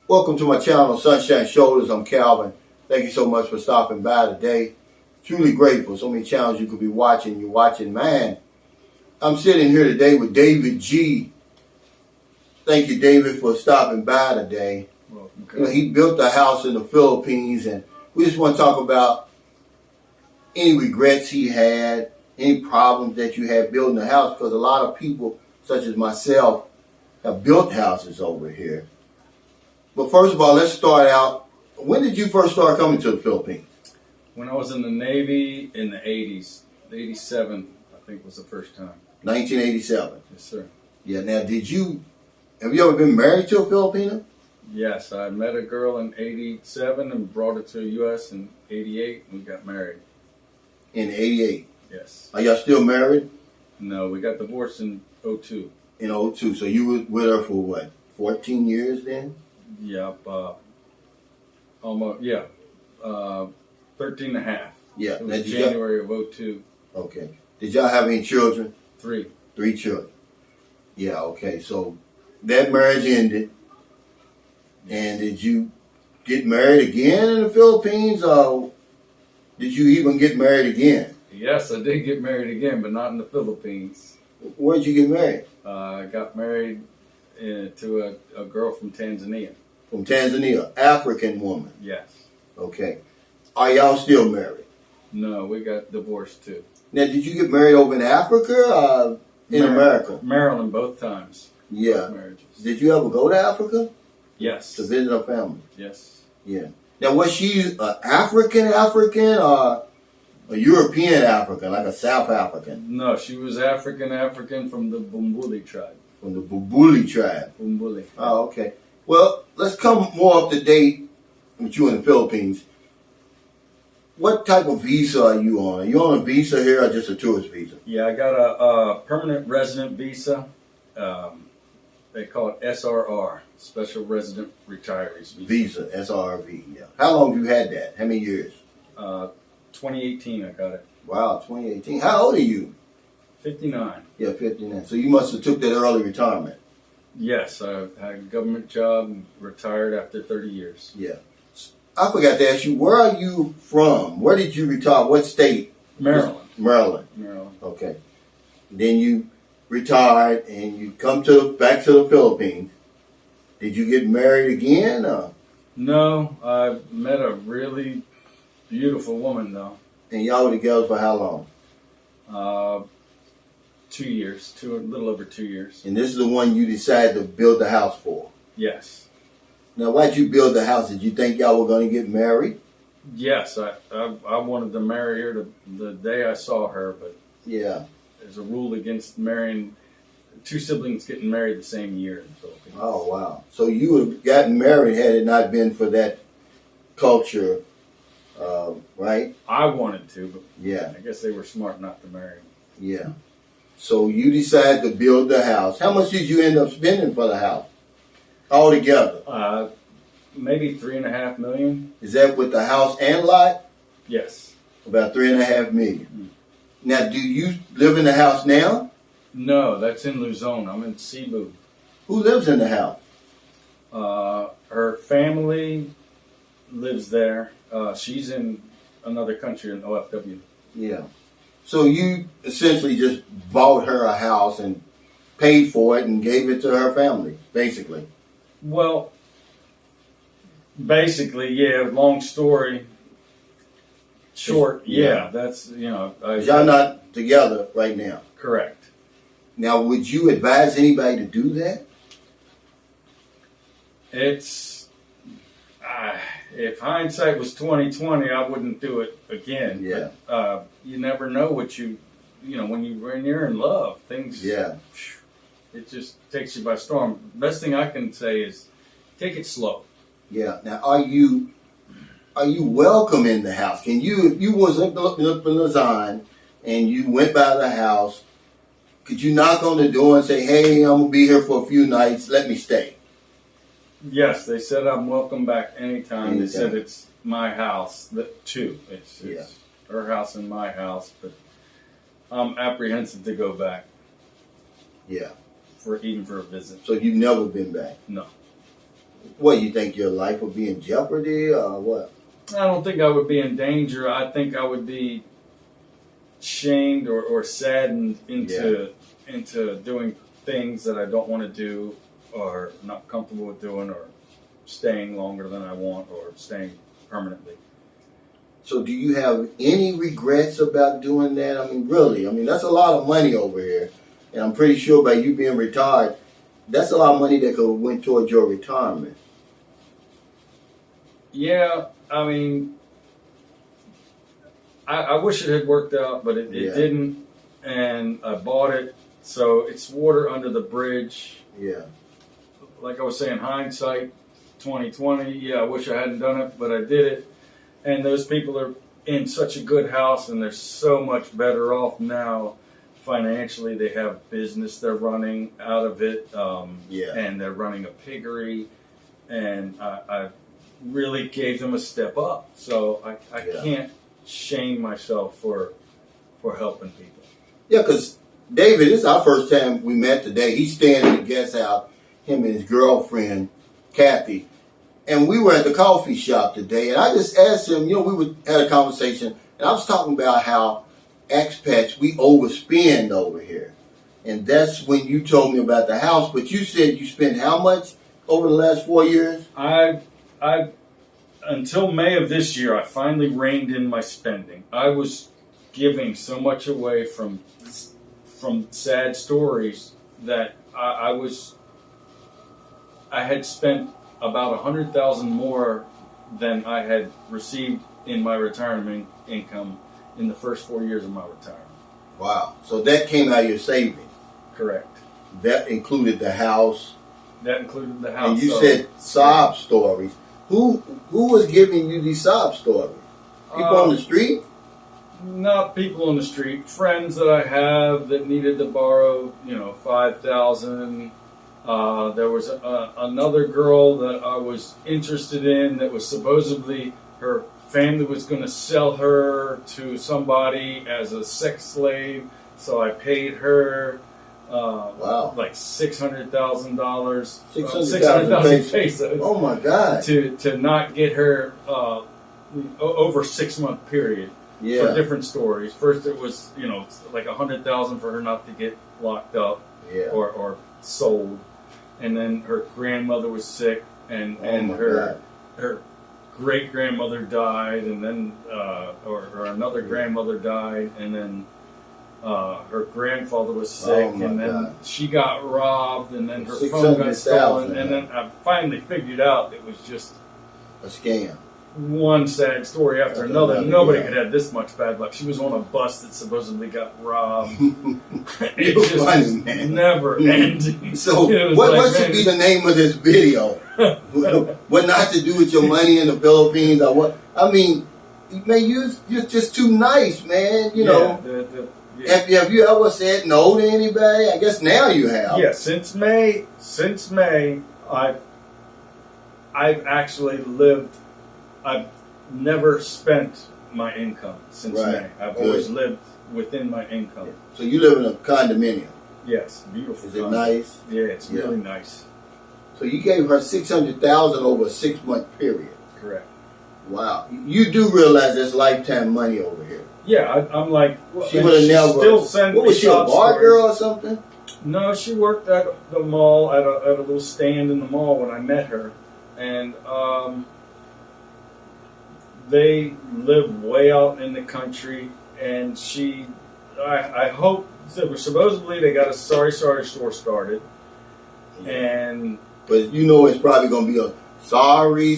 Welcome to my channel, Sunshine Shoulders. I'm Calvin. Thank you so much for stopping by today. Truly grateful. So many channels you could be watching. You're watching, man. I'm sitting here today with David G. Thank you, David, for stopping by today. Welcome. You know, he built a house in the Philippines, and we just want to talk about any regrets he had, any problems that you had building a house, because a lot of people, such as myself, have built houses over here. But first of all, let's start out. When did you first start coming to the Philippines? When I was in the Navy in the 80s, 87, I think was the first time. 1987. Yes, sir. Yeah. Now, have you ever been married to a Filipino? Yes, I met a girl in 87 and brought her to the U.S. in 88, and we got married. In 88. Yes. Are y'all still married? No, we got divorced in 02. In 02. So you were with her for what, 14 years then? Yep. Almost, yeah. 13 and a half. Yeah. It was January of 02. Okay. Did y'all have any children? 3. 3 children. Yeah, okay. So that marriage ended. And did you get married again in the Philippines, or did you even get married again? Yes, I did get married again, but not in the Philippines. Where did you get married? I got married to a girl from Tanzania. From Tanzania, African woman. Yes. Okay. Are y'all still married? No, we got divorced too. Now, did you get married over in Africa or in America? Maryland, both times. Yeah. Both marriages. Did you ever go to Africa? Yes. To visit her family? Yes. Yeah. Now, was she an African or a European African, like a South African? No, she was African from the Bumbuli tribe. From the Bubuli tribe? Bumbuli. Oh, okay. Well, let's come more up to date with you in the Philippines. What type of visa are you on? Are you on a visa here or just a tourist visa? Yeah, I got a permanent resident visa. They call it SRR, Special Resident Retirees Visa. Visa, SRV, yeah. How long have you had that? How many years? 2018 I got it. Wow, 2018. How old are you? 59. Yeah, 59. So you must have took that early retirement. Yes, I had a government job, retired after 30 years. Yeah. I forgot to ask you, where are you from? Where did you retire? What state? Maryland. Maryland. Maryland. Okay. Then you retired and you come back to the Philippines. Did you get married again? Or? No, I met a really beautiful woman though. And y'all were together for how long? 2 years, a little over 2 years. And this is the one you decided to build the house for? Yes. Now, why'd you build the house? Did you think y'all were going to get married? Yes, I wanted to marry her the day I saw her, but yeah, there's a rule against marrying two siblings getting married the same year in the Philippines. Oh, wow. So you would have gotten married had it not been for that culture, right? I wanted to, but yeah, I guess they were smart not to marry me. Yeah. So you decided to build the house. How much did you end up spending for the house altogether? Maybe $3.5 million. Is that with the house and lot? Yes. About $3.5 million. Now, do you live in the house now? No, that's in Luzon. I'm in Cebu. Who lives in the house? Her family lives there. She's in another country in OFW. Yeah. So you essentially just bought her a house and paid for it and gave it to her family, basically. Well, basically, yeah. Long story short, yeah. That's, y'all not together right now. Correct. Now, would you advise anybody to do that? It's if hindsight was 20/20, I wouldn't do it again. Yeah. But, you never know what when you're in love, things. Yeah. It just takes you by storm. Best thing I can say is take it slow. Yeah. Now, are you welcome in the house? Can you, if you was up in Lausanne and you went by the house, could you knock on the door and say, "Hey, I'm gonna be here for a few nights. Let me stay"? Yes, they said I'm welcome back anytime. They said it's my house too. It's her house and my house, but I'm apprehensive to go back. Yeah. Even for a visit. So you've never been back? No. What, you think your life would be in jeopardy or what? I don't think I would be in danger. I think I would be shamed or saddened into doing things that I don't want to do or not comfortable with doing or staying longer than I want or staying permanently. So do you have any regrets about doing that? I mean, really, that's a lot of money over here. And I'm pretty sure by you being retired, that's a lot of money that could have went towards your retirement. Yeah, I mean, I wish it had worked out, but it didn't. And I bought it, so it's water under the bridge. Yeah. Like I was saying, hindsight, 2020. Yeah, I wish I hadn't done it, but I did it. And those people are in such a good house, and they're so much better off now financially. They have business they're running out of it, and they're running a piggery, and I really gave them a step up. So I can't shame myself for helping people. Yeah, because David, this is our first time we met today. He's staying in the guest house, him and his girlfriend, Kathy. And we were at the coffee shop today, and I just asked him, we had a conversation, and I was talking about how expats, we overspend over here. And that's when you told me about the house, but you said you spent how much over the last 4 years? I've until May of this year, I finally reined in my spending. I was giving so much away from sad stories that I had spent about $100,000 more than I had received in my retirement income in the first 4 years of my retirement. Wow. So that came out of your savings? Correct. That included the house? That included the house. And you said sob stories. Who was giving you these sob stories? People on the street? Not people on the street. Friends that I have that needed to borrow, $5,000. There was another girl that I was interested in that was supposedly her family was going to sell her to somebody as a sex slave, so I paid her like $600,000, 600,000 pesos. Oh my God! To not get her over 6 month period. For different stories. First, it was like $100,000 for her not to get locked up or sold. And then her grandmother was sick, and her great grandmother died, and then or another grandmother died, and then her grandfather was sick, and then she got robbed, and then her phone got stolen, and then I finally figured out it was just a scam. One sad story after another. Nobody could have this much bad luck. She was on a bus that supposedly got robbed. It's just funny, man. Never ending. So what should be the name of this video? What not to do with your money in the Philippines? Or what? I mean, man, you're just too nice, man. Have you ever said no to anybody? I guess now you have. Yeah, since May, I've actually lived. I've never spent my income since May. I've always lived within my income. So you live in a condominium? Yes, beautiful. Is it nice? Yeah, it's really nice. So you gave her $600,000 over a 6 month period? Correct. Wow. You do realize there's lifetime money over here? Yeah, I'm like, she would have never. Still send what was she, a bar girl or something? No, she worked at the mall at a little stand in the mall when I met her, and they live way out in the country, and I hope, supposedly they got a sorry store started, but it's probably going to be a sorry,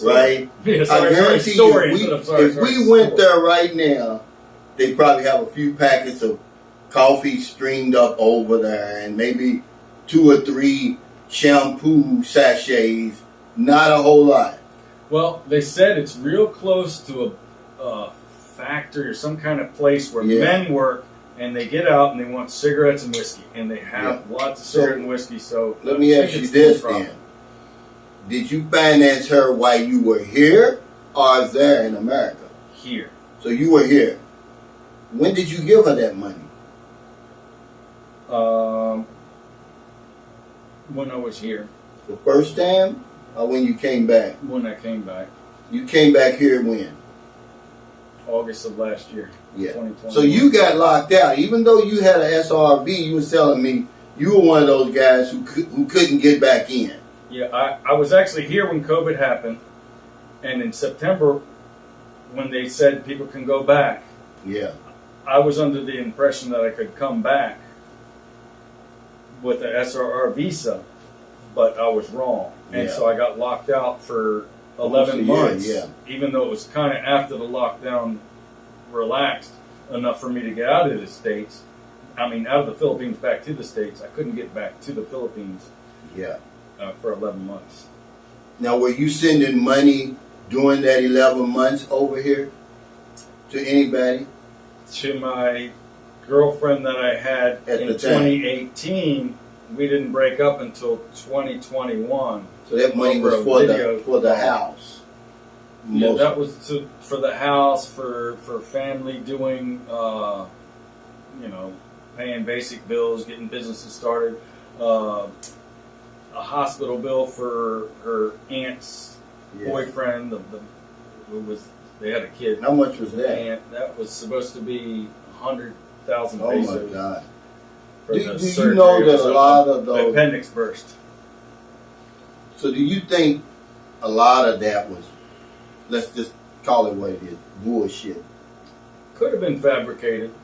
right? Yeah, I guarantee you, if we went there right now, they probably have a few packets of coffee streamed up over there, and maybe 2 or 3 shampoo sachets, not a whole lot. Well, they said it's real close to a factory or some kind of place where men work, and they get out and they want cigarettes and whiskey, and they have lots of cigarette and whiskey. So let me ask you this then. Did you finance her while you were here or there in America? Here. So you were here. When did you give her that money? When I was here. The first time? when you came back? When I came back. You came back here when? August of last year. Yeah. 2020. So you got locked out. Even though you had an SRV, you was telling me you were one of those guys who couldn't get back in. Yeah, I was actually here when COVID happened. And in September, when they said people can go back, yeah, I was under the impression that I could come back with an SRR visa, but I was wrong. And so I got locked out for 11 months, even though it was kind of after the lockdown relaxed enough for me to get out of the States. I mean, out of the Philippines back to the States. I couldn't get back to the Philippines for 11 months. Now, were you sending money during that 11 months over here to anybody? To my girlfriend that I had in 2018. We didn't break up until 2021. So that money was for the house. Yeah, that was for the house, for family, doing, paying basic bills, getting businesses started, a hospital bill for her aunt's boyfriend. They had a kid. How much was that? And that was supposed to be 100,000 pesos. Oh my God. Do you know that a lot of those... appendix burst. So do you think a lot of that was, let's just call it what it is, bullshit? Could have been fabricated.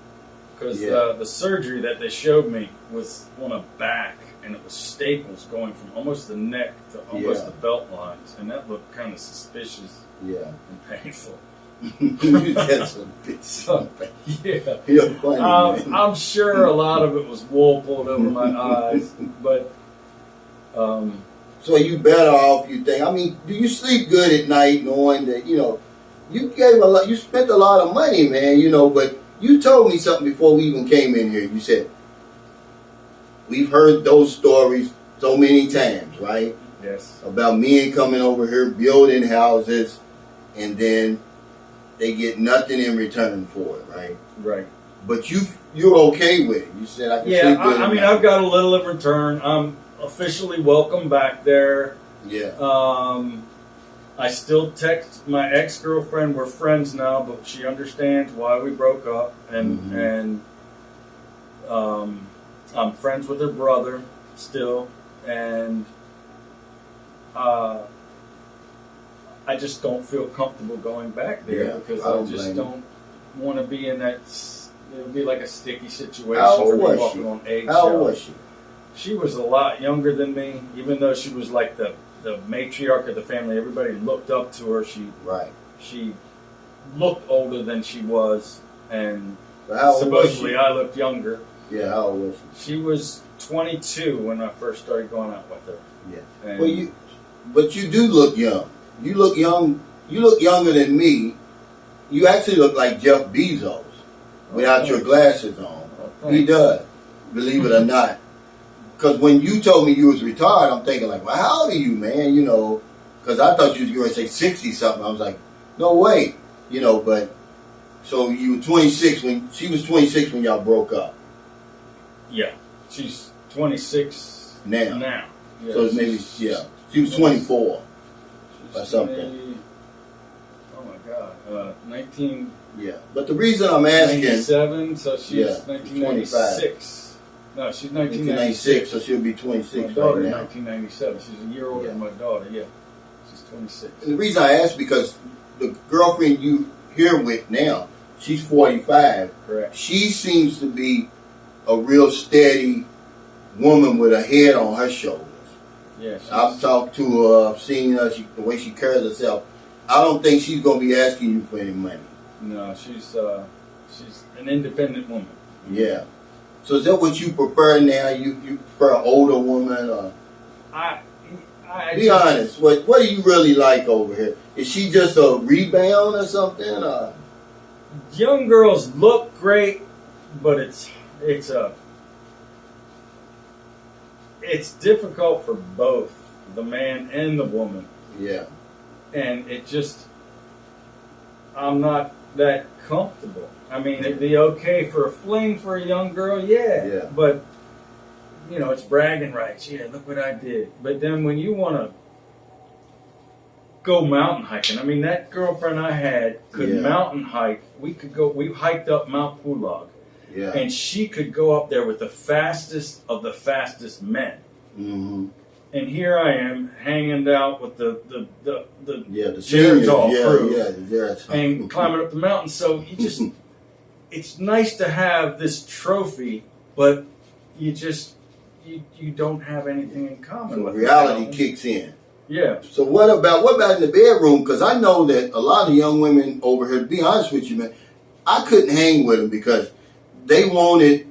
Because the surgery that they showed me was on a back, and it was staples going from almost the neck to almost the belt lines. And that looked kind of suspicious and painful. That's a bit something. Yeah. You're funny, man. I'm sure a lot of it was wool pulled over my eyes, but so you better off, you think? I mean, do you sleep good at night knowing that you spent a lot of money, man? But you told me something before we even came in here. You said we've heard those stories so many times, right? Yes. About men coming over here building houses, and then they get nothing in return for it, right? Right. But you're okay with it. You said I can sleep good. I mean, I've got a little in return. I'm officially welcome back there. Yeah. I still text my ex-girlfriend. We're friends now, but she understands why we broke up, and I'm friends with her brother still, and I just don't feel comfortable going back there because I just don't want to be in that. It would be like a sticky situation for me walking on eggshells. How old was she? She was a lot younger than me, even though she was like the matriarch of the family. Everybody looked up to her. She looked older than she was, and supposedly I looked younger. Yeah, how old was she? She was 22 when I first started going out with her. Yeah. And but you do look young. You look young. You look younger than me. You actually look like Jeff Bezos without your glasses on. He does, believe it or not. Because when you told me you was retired, I'm thinking like, well, how old are you, man? Because I thought you was going to say 60 something. I was like, no way. But so you were 26 when she was 26 when y'all broke up. Yeah, she's 26 now. Yeah, so maybe she was 24 or something. Oh my God, 19. Yeah, but the reason I'm asking 97, so she's 1996. No, she's 1996, so she'll be 26 my daughter right now. 1997. She's a year older than my daughter. Yeah, she's 26. And the reason I ask because the girlfriend you here with now, she's 45. Correct. She seems to be a real steady woman with a head on her shoulders. Yeah, I've talked to her. I've seen her. The way she carries herself. I don't think she's going to be asking you for any money. No, she's an independent woman. Yeah. So is that what you prefer now? You prefer an older woman, or? Be honest. What do you really like over here? Is she just a rebound or something? Or? Young girls look great, but it's difficult for both the man and the woman. Yeah. And I'm not that comfortable. I mean, it'd be okay for a fling for a young girl, yeah. But, it's bragging rights. Yeah, look what I did. But then when you want to go mountain hiking. I mean, that girlfriend I had could mountain hike. We hiked up Mount Pulag. Yeah. And she could go up there with the fastest of the fastest men. Mm-hmm. And here I am hanging out with the seniors, crew and climbing up the mountain. So you just, it's nice to have this trophy, but you don't have anything in common so with reality kicks in. Yeah. So what about in the bedroom? Because I know that a lot of young women over here, to be honest with you, man, I couldn't hang with them because they wanted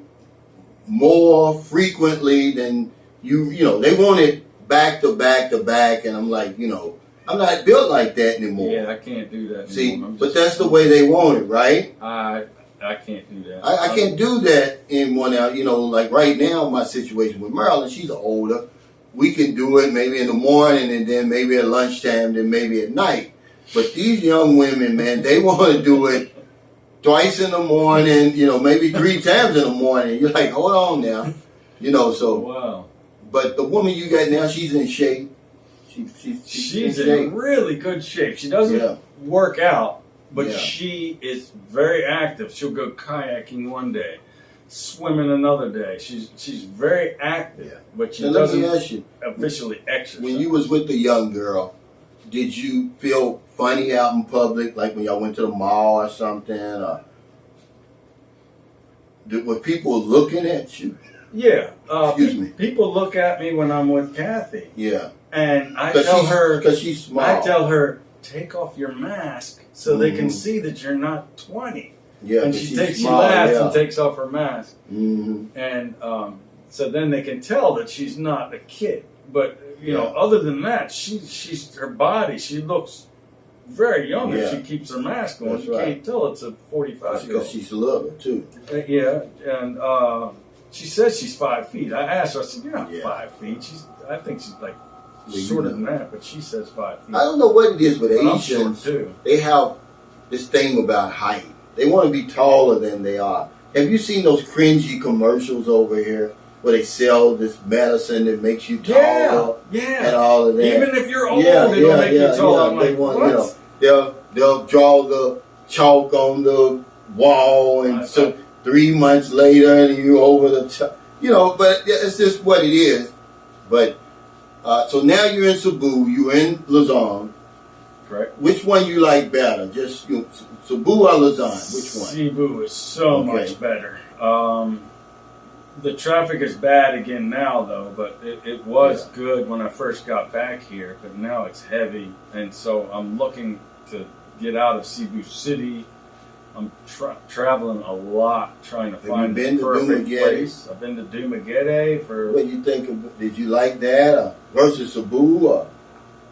more frequently than you know, they wanted back to back to back, and I'm like, you know, I'm not built like that anymore. Yeah, I can't do that See, anymore. but that's the way they want it, right? I can't do that. I can't do that in one out. You know, like right now, my situation with Marilyn, she's older. We can do it maybe in the morning and then maybe at lunchtime, then maybe at night. But these young women, man, they want to do it twice in the morning, you know, maybe 3 times in the morning. You're like, hold on now. You know, so. Wow. But the woman you got now, she's in shape. She's in really good shape. She doesn't work out, but she is very active. She'll go kayaking one day, swimming another day. She's very active, but she doesn't officially exercise. When you was with the young girl, did you feel funny out in public, like when y'all went to the mall or something? Or were people looking at you? Yeah. Excuse me. People look at me when I'm with Kathy. Yeah. And I tell her, because she's small. I tell her, take off your mask so they can see that you're not 20. Yeah. And she laughs and takes off her mask. Mm-hmm. And so then they can tell that she's not a kid. But you know, other than that, she's her body. She looks very young if she keeps her mask on. You can't tell it's a 45-year-old. Because she's little too. Yeah, and she says she's 5 feet. I asked her. I said, "You're not 5 feet." I think she's like shorter than that, but she says 5 feet. I don't know what it is with Asians. Too. They have this thing about height. They want to be taller than they are. Have you seen those cringy commercials over here where they sell this medicine that makes you taller? Yeah. And all of that. Even if you're old, it'll make you taller. I'm like, what? You know, they'll draw the chalk on the wall, and so 3 months later, and you're over the top. You know, but it's just what it is. But so now you're in Cebu, you're in Luzon. Correct. Which one you like better? Just Cebu or Luzon? Which one? Cebu is so much better. The traffic is bad again now, though, but it was good when I first got back here, but now it's heavy, and so I'm looking to get out of Cebu City. I'm traveling a lot trying to find the perfect place. I've been to Dumaguete for... What do you think of, did you like that versus Cebu? Or?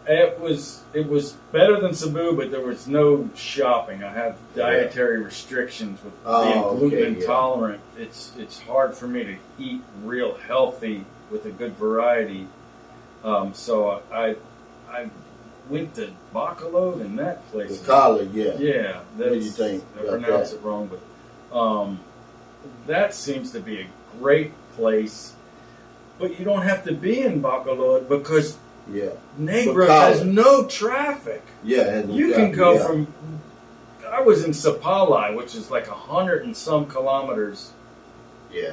It was better than Cebu, but there was no shopping. I have dietary restrictions with being gluten intolerant. It's hard for me to eat real healthy with a good variety. So I went to Bacolod, and that place. Bacolod, yeah. Yeah. What do you think? I pronounced it wrong, but that seems to be a great place. But you don't have to be in Bacolod because Negros has no traffic. Yeah, you can go from. I was in Sapalai, which is like 100 and some kilometers.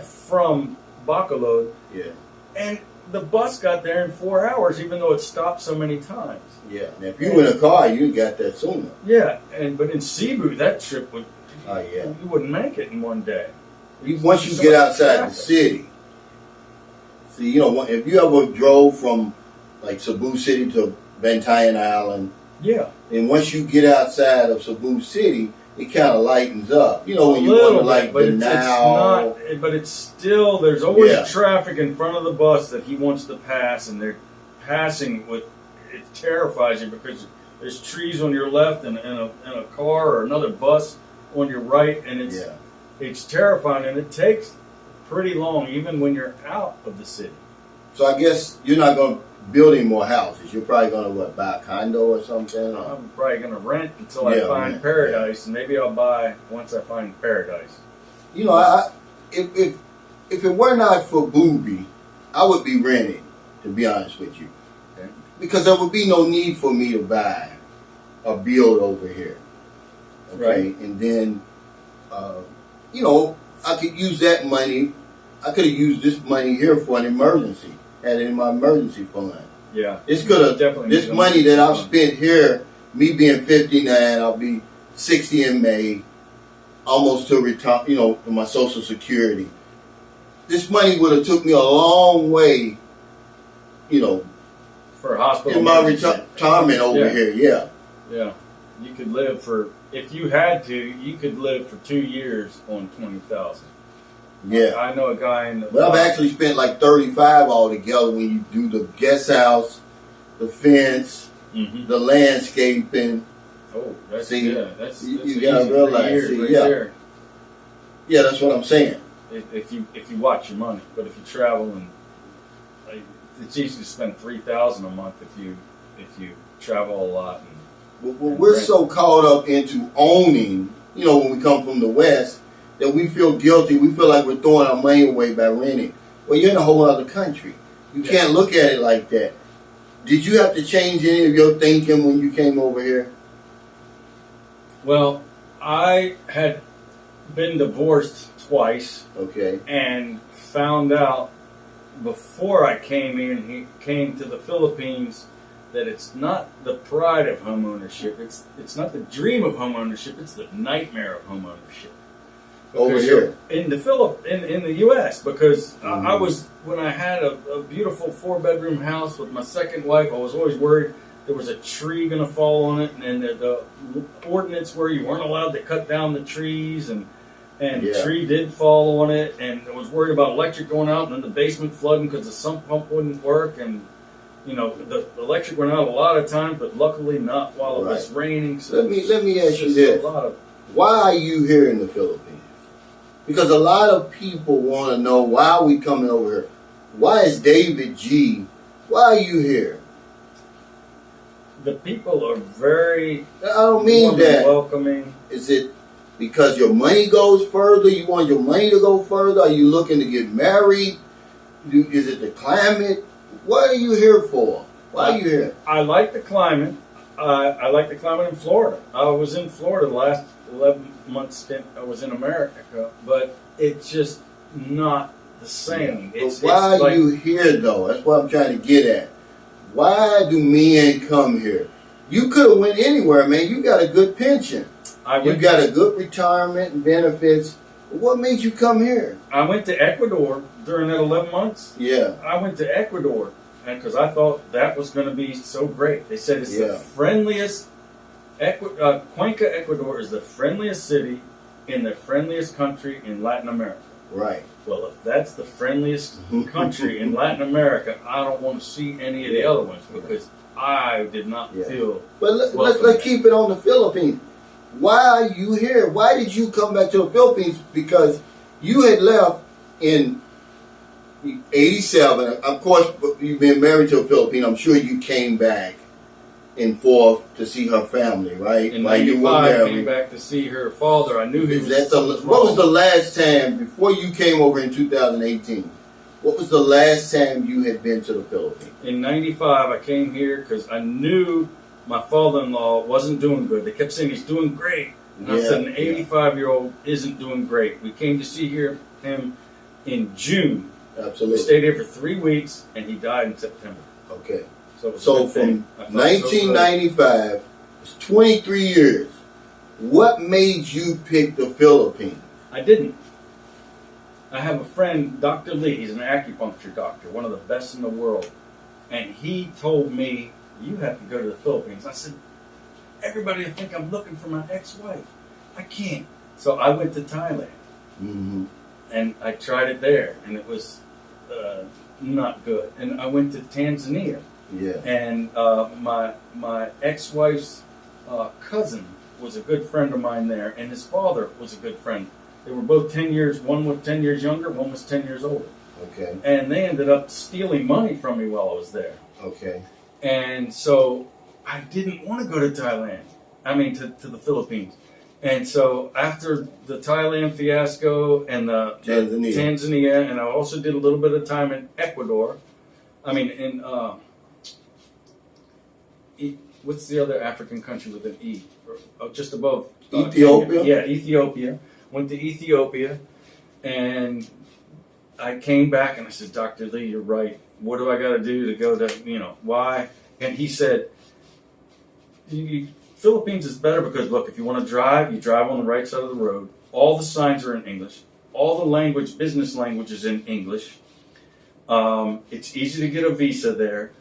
From Bacolod. Yeah. And the bus got there in 4 hours, even though it stopped so many times. Yeah. Now, if you were in a car, you got that sooner. Yeah, but in Cebu, that trip would. You wouldn't make it in one day. Once you get outside the city. See, you know, if you ever drove from like Cebu City to Bantayan Island. Yeah. And once you get outside of Cebu City, it kind of lightens up. You know, when you want to like but the now. But it's still, there's always traffic in front of the bus that he wants to pass, and they're passing with, it terrifies you because there's trees on your left and a car or another bus on your right, and it's terrifying, and it takes pretty long even when you're out of the city. So I guess you're not going to build any more houses. You're probably going to buy a condo or something? Or? I'm probably going to rent until I find paradise, and maybe I'll buy once I find paradise. You know, if it were not for Booby, I would be renting, to be honest with you. Okay. Because there would be no need for me to buy. a build over here. Okay, right. and then I could use that money. I could have used this money here for an emergency. Had it in my emergency fund. Yeah. This money that I've spent here, me being 59, I'll be 60 in May, almost to retire, my Social Security. This money would have took me a long way, for a hospital. In my retirement over here, yeah. Yeah. You could live if you had to, you could live for 2 years on $20,000. Yeah. I know a guy in the... But I've actually spent like 35 altogether when you do the guest house, the fence, the landscaping. Oh, that's, see, that's you gotta realize, there. Yeah, that's what I'm saying. If you watch your money, but if you travel and it's easy to spend $3,000 a month if you travel a lot. We're so caught up into owning, when we come from the West, that we feel guilty. We feel like we're throwing our money away by renting. Well, you're in a whole other country. You can't look at it like that. Did you have to change any of your thinking when you came over here? Well, I had been divorced twice. Okay. And found out before I came to the Philippines, that it's not the pride of home ownership. It's not the dream of home ownership. It's the nightmare of home ownership. Over here in the U.S. because I was, when I had a beautiful 4-bedroom house with my second wife, I was always worried there was a tree going to fall on it, and the ordinance where you weren't allowed to cut down the trees, and the tree did fall on it, and I was worried about electric going out and then the basement flooding because the sump pump wouldn't work, and the electric went out a lot of times, but luckily not while it was raining. So let me ask you this: why are you here in the Philippines? Because a lot of people want to know, why are we coming over here? Why is David G? Why are you here? The people are very welcoming. Is it because your money goes further? You want your money to go further? Are you looking to get married? Is it the climate? What are you here for? Why are you here? I like the climate. I like the climate in Florida. I was in Florida the last 11-month stint. I was in America, but it's just not the same. Yeah. But why are you here, though? That's what I'm trying to get at. Why do men come here? You could have went anywhere, man. You got a good pension. You got a good retirement and benefits. What made you come here? I went to Ecuador during that 11 months. Yeah. I went to Ecuador because I thought that was going to be so great. They said it's the friendliest. Cuenca, Ecuador is the friendliest city in the friendliest country in Latin America. Right. Well, if that's the friendliest country in Latin America, I don't want to see any of the other ones because I did not feel. But let's keep it on the Philippines. Why are you here? Why did you come back to the Philippines? Because you had left in 87. Of course, you've been married to a Filipino. I'm sure you came back and forth to see her family, right? In 95, I came back to see her father. I knew he was wrong. What was the last time, before you came over in 2018, what was the last time you had been to the Philippines? In 95, I came here because I knew my father-in-law wasn't doing good. They kept saying he's doing great. And I said an 85-year-old isn't doing great. We came to see him in June. Absolutely. We stayed here for 3 weeks, and he died in September. Okay. So from 1995, it's 23 years. What made you pick the Philippines? I didn't. I have a friend, Dr. Lee. He's an acupuncture doctor, one of the best in the world. And he told me, you have to go to the Philippines. I said, everybody will think I'm looking for my ex-wife. I can't. So I went to Thailand. Mm-hmm. And I tried it there, and it was not good. And I went to Tanzania. Yeah. And my ex-wife's cousin was a good friend of mine there, and his father was a good friend. They were both 10 years, one was 10 years younger, one was 10 years older. Okay. And they ended up stealing money from me while I was there. Okay. And so I didn't want to go to Thailand. To the Philippines. And so after the Thailand fiasco and the Tanzania, and I also did a little bit of time in Ecuador. what's the other African country with an E? Just above Ethiopia. Kenya. Yeah, Ethiopia. Went to Ethiopia, and I came back and I said, Dr. Lee, you're right. What do I got to do to go to, why? And he said, Philippines is better because, look, if you want to drive, you drive on the right side of the road. All the signs are in English. All the language, business language is in English. It's easy to get a visa there.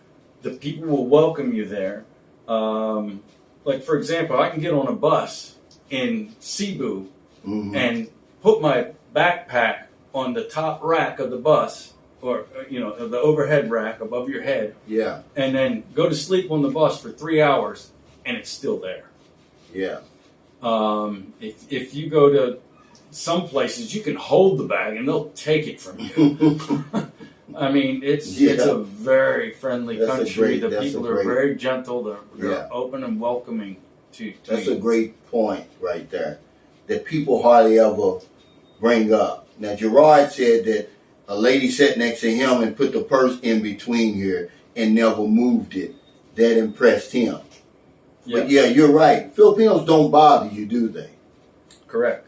The people will welcome you there. Like, for example, I can get on a bus in Cebu and put my backpack on the top rack of the bus, or the overhead rack above your head. Yeah. And then go to sleep on the bus for 3 hours, and it's still there. Yeah. If you go to some places, you can hold the bag and they'll take it from you. I mean, it's a very friendly country. The people are very gentle. They're open and welcoming to That's you. a great point right there that people hardly ever bring up. Now, Gerard said that a lady sat next to him and put the purse in between here and never moved it. That impressed him. Yeah. But yeah, you're right. Filipinos don't bother you, do they? Correct.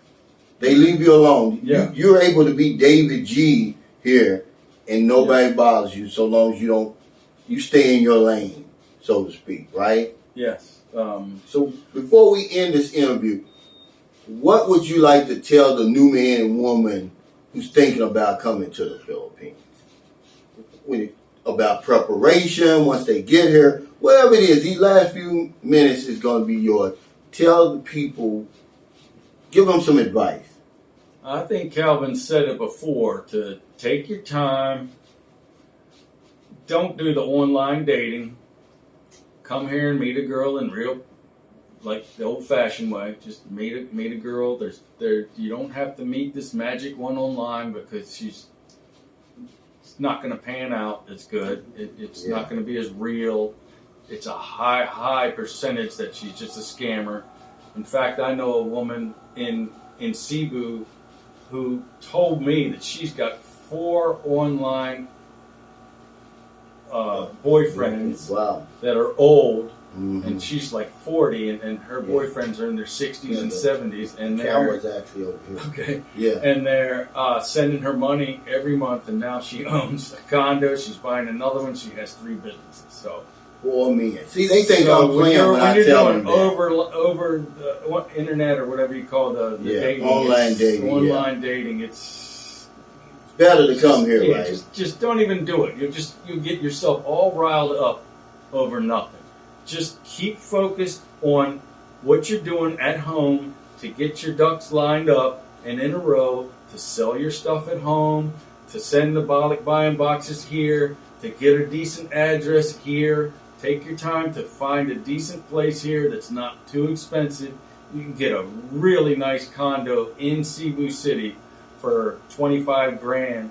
They leave you alone. Yeah. You're able to be David G here and nobody bothers you so long as you stay in your lane, so to speak, right? Yes. So before we end this interview, what would you like to tell the new man and woman who's thinking about coming to the Philippines? About preparation, once they get here, whatever it is, these last few minutes is going to be yours. Tell the people, give them some advice. I think Calvin said it before, to take your time. Don't do the online dating. Come here and meet a girl in real, like the old-fashioned way. Just meet a girl. You don't have to meet this magic one online because it's not going to pan out as good. It's not going to be as real. It's a high percentage that she's just a scammer. In fact, I know a woman in Cebu who told me that she's got 4 online boyfriends that are old, and she's like 40, and her boyfriends are in their 60s and 70s, and camera's actually over here. Okay, and they're sending her money every month, and now she owns a condo. She's buying another one. She has 3 businesses. So. 4 men. See, they think I'm playing when I tell them that. Over the internet or whatever you call the dating, online dating. It's better to come here, right? Just don't even do it. You'll get yourself all riled up over nothing. Just keep focused on what you're doing at home to get your ducks lined up and in a row, to sell your stuff at home, to send the buying boxes here, to get a decent address here. Take your time to find a decent place here that's not too expensive. You can get a really nice condo in Cebu City for 25 grand,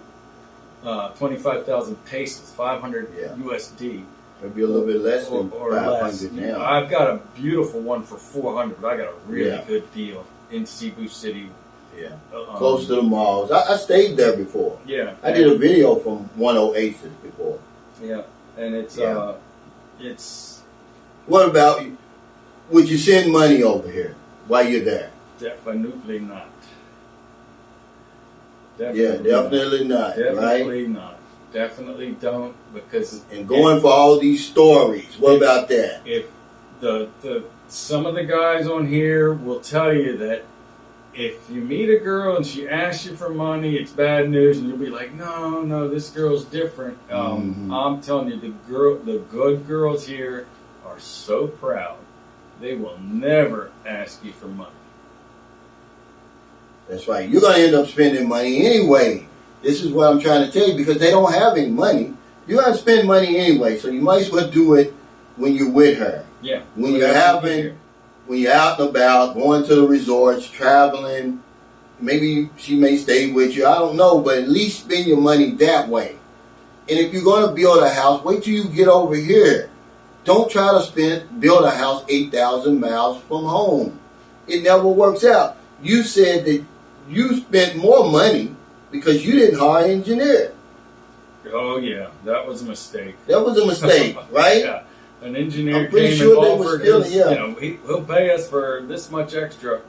25,000 pesos, 500 USD. Maybe a little bit less than 500 now. I've got a beautiful one for 400, but I got a really good deal in Cebu City. Yeah, close to the malls. I stayed there before. Yeah, I did a video from one Oasis before. Yeah, and it's. What about you? Would you send money over here while you're there? Definitely not. Definitely not. Definitely not. Definitely don't, because. And going for all these stories. What about that? If some of the guys on here will tell you that if you meet a girl and she asks you for money, it's bad news, and you'll be like, no, this girl's different. I'm telling you, the good girls here are so proud. They will never ask you for money. That's right. You're going to end up spending money anyway. This is what I'm trying to tell you, because they don't have any money. You're going to spend money anyway, so you might as well do it when you're with her. Yeah. When you're out and about, going to the resorts, traveling, maybe she may stay with you, I don't know, but at least spend your money that way. And if you're going to build a house, wait till you get over here. Don't try to build a house 8,000 miles from home. It never works out. You said that you spent more money because you didn't hire an engineer. Oh, yeah, that was a mistake. That was a mistake, right? Yeah. an engineer I'm pretty came sure and they were offered still, his, yeah. you know, he'll pay us for this much extra.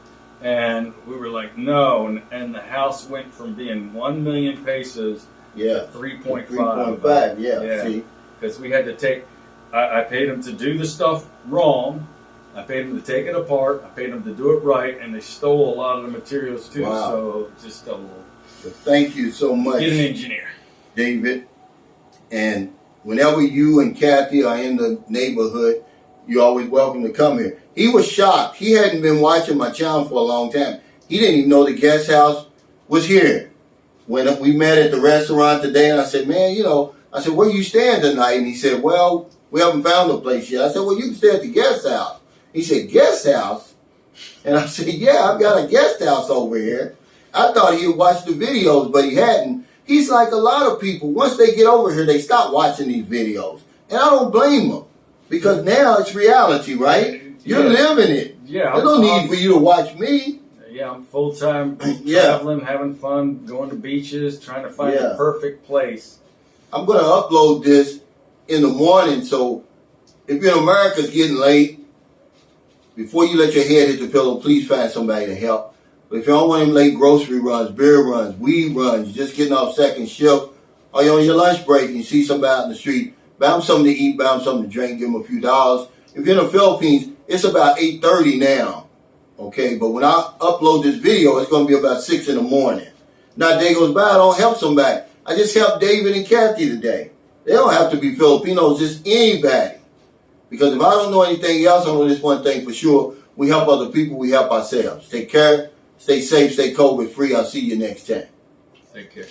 And we were like, no. And the house went from being 1 million pesos to 3.5. 3.5, yeah. See? Because we had to take, I paid them to do the stuff wrong. I paid them to take it apart. I paid them to do it right. And they stole a lot of the materials too. Wow. So just a little. Thank you so much. Get an engineer. David. And whenever you and Kathy are in the neighborhood, you're always welcome to come here. He was shocked. He hadn't been watching my channel for a long time. He didn't even know the guest house was here. When we met at the restaurant today, and I said, man, you know, I said, where you staying tonight? And he said, well, we haven't found a place yet. I said, well, you can stay at the guest house. He said, guest house? And I said, yeah, I've got a guest house over here. I thought he would watch the videos, but he hadn't. He's like a lot of people. Once they get over here, they stop watching these videos. And I don't blame them. Because now it's reality, right? You're living it. Yeah. There's no need for you to watch me. Yeah, I'm full-time traveling, having fun, going to beaches, trying to find the perfect place. I'm going to upload this in the morning, so if you're in America, it's getting late. Before you let your head hit the pillow, please find somebody to help. But if you don't want them late grocery runs, beer runs, weed runs, just getting off second shift, or you're on your lunch break and you see somebody out in the street, buy them something to eat, buy them something to drink, give them a few dollars. If you're in the Philippines, it's about 8:30 now. Okay, but when I upload this video, it's going to be about 6 in the morning. Now, a day goes by, I don't help somebody. I just helped David and Kathy today. They don't have to be Filipinos, just anybody. Because if I don't know anything else, I know this one thing for sure. We help other people, we help ourselves. Take care, stay safe, stay COVID free. I'll see you next time. Take care.